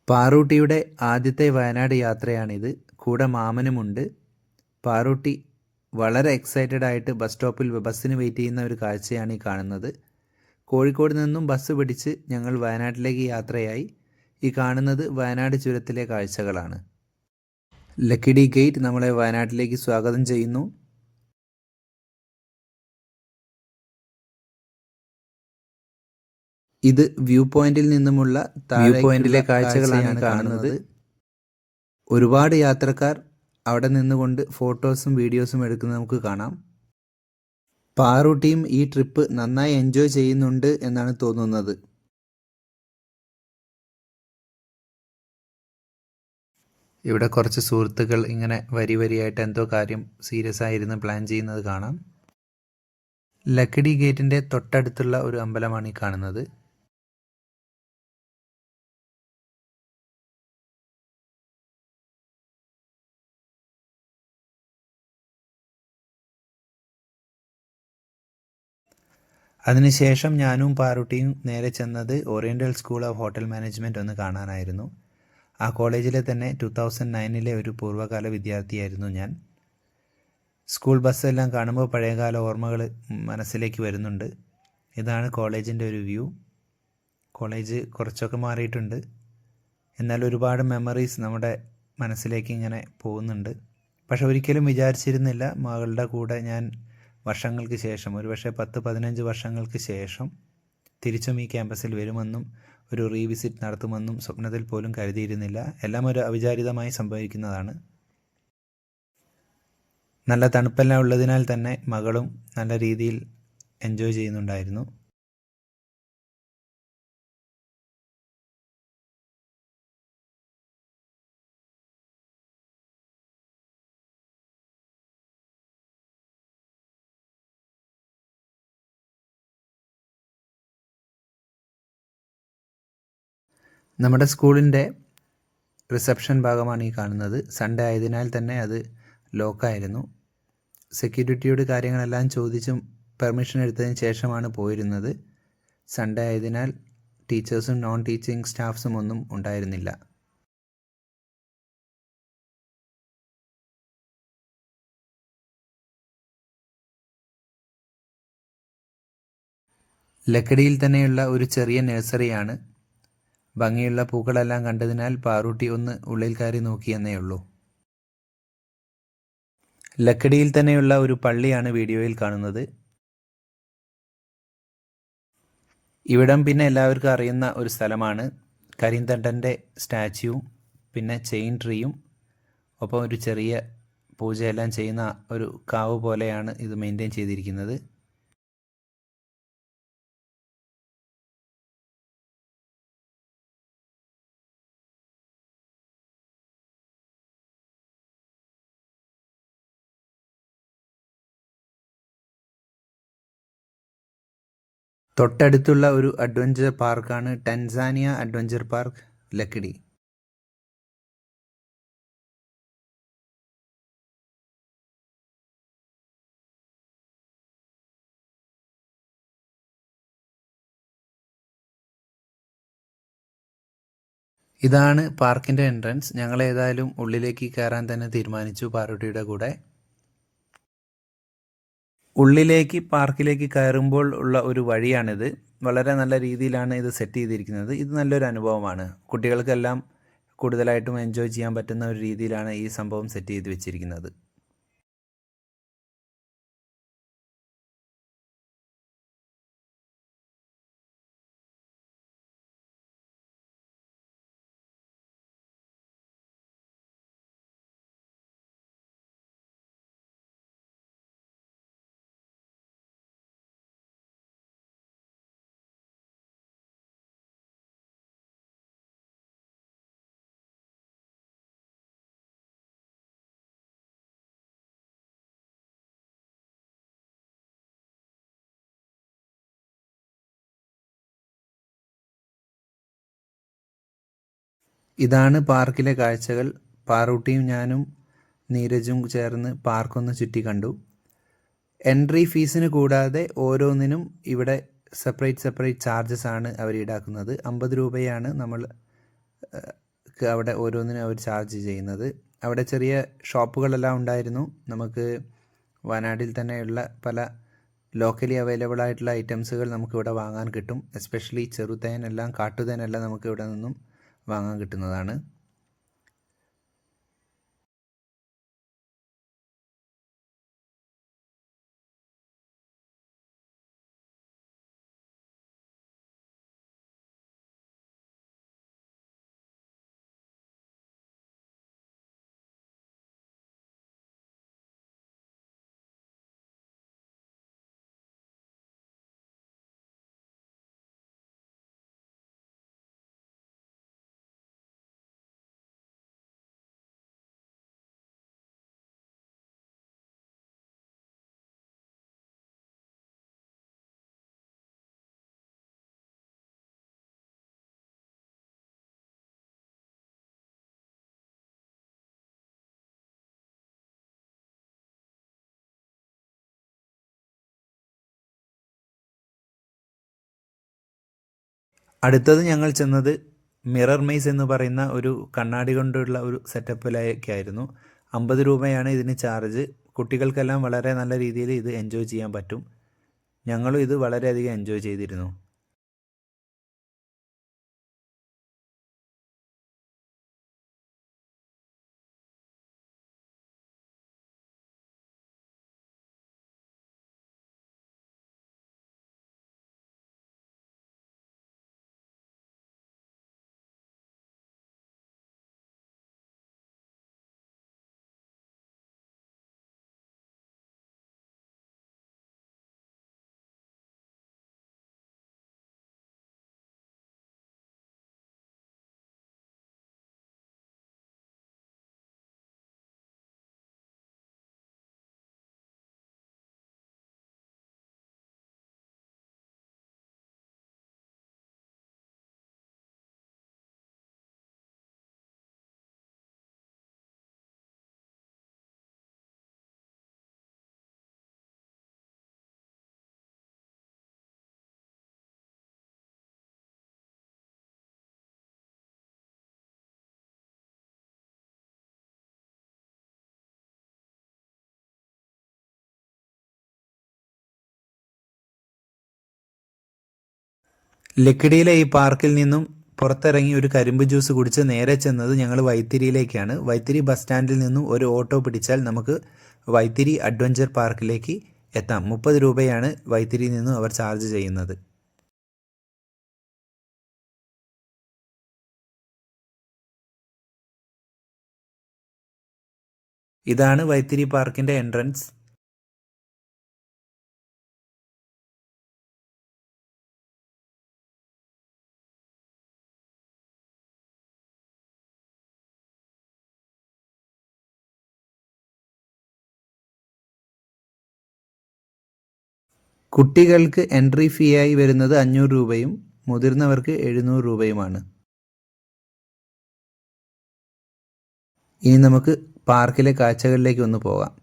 പാറൂട്ടിയുടെ ആദ്യത്തെ വയനാട് യാത്രയാണിത്. കൂടെ മാമനുമുണ്ട്. പാറൂട്ടി വളരെ എക്സൈറ്റഡ് ആയിട്ട് ബസ് സ്റ്റോപ്പിൽ ബസ്സിന് വെയിറ്റ് ചെയ്യുന്ന ഒരു കാഴ്ചയാണ് ഈ കാണുന്നത്. കോഴിക്കോട് നിന്നും ബസ് പിടിച്ച് ഞങ്ങൾ വയനാട്ടിലേക്ക് യാത്രയായി. ഈ കാണുന്നത് വയനാട് ചുരത്തിലെ കാഴ്ചകളാണ്. ലക്കിടി ഗേറ്റ് നമ്മളെ വയനാട്ടിലേക്ക് സ്വാഗതം ചെയ്യുന്നു. ഇത് വ്യൂ പോയിന്റിൽ നിന്നുമുള്ള വ്യൂ പോയിന്റിലെ കാഴ്ചകളാണ് കാണുന്നത്. ഒരുപാട് യാത്രക്കാർ അവിടെ നിന്നുകൊണ്ട് ഫോട്ടോസും വീഡിയോസും എടുക്കുന്നത് നമുക്ക് കാണാം. പാറൂട്ടിയും ഈ ട്രിപ്പ് നന്നായി എൻജോയ് ചെയ്യുന്നുണ്ട് എന്നാണ് തോന്നുന്നത്. ഇവിടെ കുറച്ച് സുഹൃത്തുക്കൾ ഇങ്ങനെ വരിയായിട്ട് എന്തോ കാര്യം സീരിയസ് ആയിരുന്ന് പ്ലാൻ ചെയ്യുന്നത് കാണാം. ലക്കിടി ഗേറ്റിൻ്റെ തൊട്ടടുത്തുള്ള ഒരു അമ്പലമാണ് ഈ കാണുന്നത്. അതിനുശേഷം ഞാനും പാറൂട്ടിയും നേരെ ചെന്നത് oriental school of hotel management ഒന്ന് കാണാനായിരുന്നു. ആ കോളേജിലെ തന്നെ 2009 ഒരു പൂർവ്വകാല വിദ്യാർത്ഥിയായിരുന്നു ഞാൻ. സ്കൂൾ ബസ്സെല്ലാം കാണുമ്പോൾ പഴയകാല ഓർമ്മകൾ മനസ്സിലേക്ക് വരുന്നുണ്ട്. ഇതാണ് കോളേജിൻ്റെ ഒരു വ്യൂ. കോളേജ് കുറച്ചൊക്കെ മാറിയിട്ടുണ്ട്, എന്നാൽ ഒരുപാട് മെമ്മറീസ് നമ്മുടെ മനസ്സിലേക്ക് ഇങ്ങനെ പോകുന്നുണ്ട്. പക്ഷെ ഒരിക്കലും വിചാരിച്ചിരുന്നില്ല മകളുടെ കൂടെ ഞാൻ വർഷങ്ങൾക്ക് ശേഷം, ഒരുപക്ഷെ 10-15 വർഷങ്ങൾക്ക് ശേഷം തിരിച്ചും ഈ ക്യാമ്പസിൽ വരുമെന്നും ഒരു റീവിസിറ്റ് നടത്തുമെന്നും സ്വപ്നത്തിൽ പോലും കരുതിയിരുന്നില്ല. എല്ലാം ഒരു അവിചാരിതമായി സംഭവിക്കുന്നതാണ്. നല്ല തണുപ്പെല്ലാം ഉള്ളതിനാൽ തന്നെ മകളും നല്ല രീതിയിൽ എൻജോയ് ചെയ്യുന്നുണ്ടായിരുന്നു. നമ്മുടെ സ്കൂളിൻ്റെ റിസപ്ഷൻ ഭാഗമാണ് ഈ കാണുന്നത്. സൺഡേ ആയതിനാൽ തന്നെ അത് ലോക്കായിരുന്നു. സെക്യൂരിറ്റിയോട് കാര്യങ്ങളെല്ലാം ചോദിച്ചും പെർമിഷൻ എടുത്തതിന് ശേഷമാണ് പോയിരുന്നത്. സൺഡേ ആയതിനാൽ ടീച്ചേഴ്സും നോൺ ടീച്ചിങ് സ്റ്റാഫ്സും ഒന്നും ഉണ്ടായിരുന്നില്ല. ലക്കിടിയിൽ തന്നെയുള്ള ഒരു ചെറിയ നഴ്സറിയാണ്. ഭംഗിയുള്ള പൂക്കളെല്ലാം കണ്ടതിനാൽ പാറൂട്ടി ഒന്ന് ഉള്ളിൽ കയറി നോക്കിയെന്നേ ഉള്ളൂ. ലക്കിടിയിൽ തന്നെയുള്ള ഒരു പള്ളിയാണ് വീഡിയോയിൽ കാണുന്നത്. ഇവിടം പിന്നെ എല്ലാവർക്കും അറിയുന്ന ഒരു സ്ഥലമാണ്. കരിന്തണ്ടൻ്റെ സ്റ്റാച്യുവും പിന്നെ ചെയിൻ ട്രീയും ഒപ്പം ഒരു ചെറിയ പൂജയെല്ലാം ചെയ്യുന്ന ഒരു കാവ് പോലെയാണ് ഇത് മെയിൻറ്റെയിൻ ചെയ്തിരിക്കുന്നത്. തൊട്ടടുത്തുള്ള ഒരു അഡ്വഞ്ചർ പാർക്കാണ് ടാൻസാനിയ അഡ്വഞ്ചർ പാർക്ക് ലക്കിടി. ഇതാണ് പാർക്കിൻ്റെ എൻട്രൻസ്. ഞങ്ങൾ ഏതായാലും ഉള്ളിലേക്ക് കയറാൻ തന്നെ തീരുമാനിച്ചു പാറൂട്ടിയുടെ കൂടെ. ഉള്ളിലേക്ക് പാർക്കിലേക്ക് കയറുമ്പോൾ ഉള്ള ഒരു വഴിയാണിത്. വളരെ നല്ല രീതിയിലാണ് ഇത് സെറ്റ് ചെയ്തിരിക്കുന്നത്. ഇത് നല്ലൊരു അനുഭവമാണ്. കുട്ടികൾക്കെല്ലാം കൂടുതലായിട്ടും എൻജോയ് ചെയ്യാൻ പറ്റുന്ന ഒരു രീതിയിലാണ് ഈ സംഭവം സെറ്റ് ചെയ്ത് വെച്ചിരിക്കുന്നത്. ഇതാണ് പാർക്കിലെ കാഴ്ചകൾ. പാറൂട്ടിയും ഞാനും നീരജും ചേർന്ന് പാർക്കൊന്ന് ചുറ്റി കണ്ടു. എൻട്രി ഫീസിന് കൂടാതെ ഓരോന്നിനും ഇവിടെ സെപ്പറേറ്റ് ചാർജസ് ആണ് അവർ ഈടാക്കുന്നത്. 50 രൂപയാണ് നമ്മൾ അവിടെ ഓരോന്നിനും അവർ ചാർജ് ചെയ്യുന്നത്. അവിടെ ചെറിയ ഷോപ്പുകളെല്ലാം ഉണ്ടായിരുന്നു. നമുക്ക് വയനാട്ടിൽ തന്നെയുള്ള പല ലോക്കലി അവൈലബിൾ ആയിട്ടുള്ള ഐറ്റംസുകൾ നമുക്കിവിടെ വാങ്ങാൻ കിട്ടും. എസ്പെഷ്യലി ചെറുതേനെല്ലാം കാട്ടുതേനെല്ലാം നമുക്ക് ഇവിടെ നിന്നും വാങ്ങാൻ കിട്ടുന്നതാണ്. അടുത്തത് ഞങ്ങൾ ചെന്നത് മിറർ മെയ്സ് എന്ന് പറയുന്ന ഒരു കണ്ണാടി കൊണ്ടുള്ള ഒരു സെറ്റപ്പിലേക്കായിരുന്നു. 50 രൂപയാണ് ഇതിന് ചാർജ്. കുട്ടികൾക്കെല്ലാം വളരെ നല്ല രീതിയിൽ ഇത് എൻജോയ് ചെയ്യാൻ പറ്റും. ഞങ്ങളും ഇത് വളരെയധികം എൻജോയ് ചെയ്തിരുന്നു. ലക്കിടിയിലെ ഈ പാർക്കിൽ നിന്നും പുറത്തിറങ്ങി ഒരു കരിമ്പ് ജ്യൂസ് കുടിച്ച് നേരെ ചെന്നത് ഞങ്ങൾ വൈത്തിരിയിലേക്കാണ്. വൈത്തിരി ബസ് സ്റ്റാൻഡിൽ നിന്നും ഒരു ഓട്ടോ പിടിച്ചാൽ നമുക്ക് വൈത്തിരി അഡ്വഞ്ചർ പാർക്കിലേക്ക് എത്താം. 30 രൂപയാണ് വൈത്തിരിയിൽ നിന്നും അവർ ചാർജ് ചെയ്യുന്നത്. ഇതാണ് വൈത്തിരി പാർക്കിൻ്റെ എൻട്രൻസ്. കുട്ടികൾക്ക് എൻട്രി ഫീ ആയി വരുന്നത് 500 രൂപയും മുതിർന്നവർക്ക് 700 രൂപയുമാണ്. ഇനി നമുക്ക് പാർക്കിലെ കാഴ്ചകളിലേക്ക് ഒന്ന് പോകാം.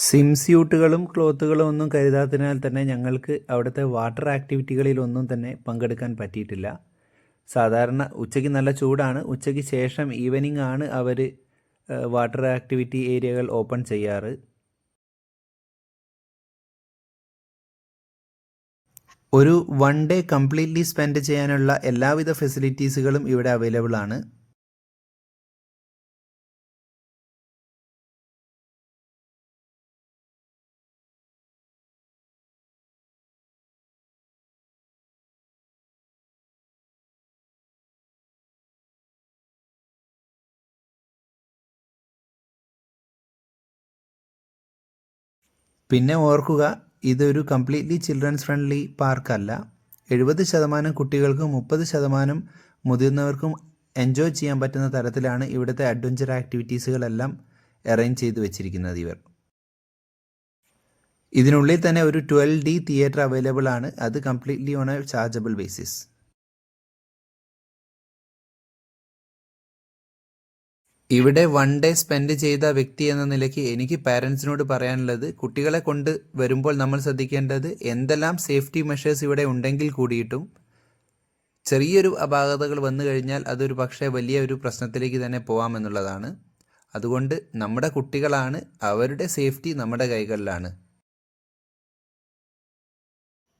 സ്വിം സ്യൂട്ടുകളും ക്ലോത്തുകളും ഒന്നും കരുതാത്തതിനാൽ തന്നെ ഞങ്ങൾക്ക് അവിടുത്തെ വാട്ടർ ആക്ടിവിറ്റികളിലൊന്നും തന്നെ പങ്കെടുക്കാൻ പറ്റിയിട്ടില്ല. സാധാരണ ഉച്ചയ്ക്ക് നല്ല ചൂടാണ്. ഉച്ചയ്ക്ക് ശേഷം ഈവനിങ് ആണ് അവർ വാട്ടർ ആക്ടിവിറ്റി ഏരിയകൾ ഓപ്പൺ ചെയ്യാറ്. ഒരു 1 ഡേ കംപ്ലീറ്റ്ലി സ്പെൻഡ് ചെയ്യാനുള്ള എല്ലാവിധ ഫെസിലിറ്റീസുകളും ഇവിടെ അവൈലബിൾ ആണ്. പിന്നെ ഓർക്കുക, ഇതൊരു കംപ്ലീറ്റ്ലി ചിൽഡ്രൻസ് ഫ്രണ്ട്ലി പാർക്കല്ല. 70% കുട്ടികൾക്കും 30% മുതിർന്നവർക്കും എൻജോയ് ചെയ്യാൻ പറ്റുന്ന തരത്തിലാണ് ഇവിടുത്തെ അഡ്വഞ്ചർ ആക്ടിവിറ്റീസുകളെല്ലാം അറേഞ്ച് ചെയ്ത് വെച്ചിരിക്കുന്നത് ഇവർ. ഇതിനുള്ളിൽ തന്നെ ഒരു 12D തിയേറ്റർ അവൈലബിൾ ആണ്. അത് completely on A chargeable basis. ഇവിടെ 1 ഡേ സ്പെൻഡ് ചെയ്ത വ്യക്തി എന്ന നിലയ്ക്ക് എനിക്ക് പാരൻസിനോട് പറയാനുള്ളത്, കുട്ടികളെ കൊണ്ട് വരുമ്പോൾ നമ്മൾ ശ്രദ്ധിക്കേണ്ടത് എന്തെല്ലാം സേഫ്റ്റി മെഷേഴ്സ് ഇവിടെ ഉണ്ടെങ്കിൽ കൂടിയിട്ടും ചെറിയൊരു അപാകതകൾ വന്നു കഴിഞ്ഞാൽ അതൊരു പക്ഷേ വലിയ ഒരു പ്രശ്നത്തിലേക്ക് തന്നെ പോകാമെന്നുള്ളതാണ്. അതുകൊണ്ട് നമ്മുടെ കുട്ടികളാണ്, അവരുടെ സേഫ്റ്റി നമ്മുടെ കൈകളിലാണ്.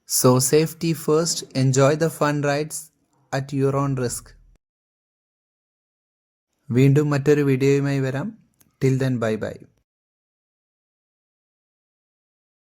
So safety first, enjoy the fun rides at your own risk. വീണ്ടും മറ്റൊരു വീഡിയോയുമായി വരാം. Till then bye by.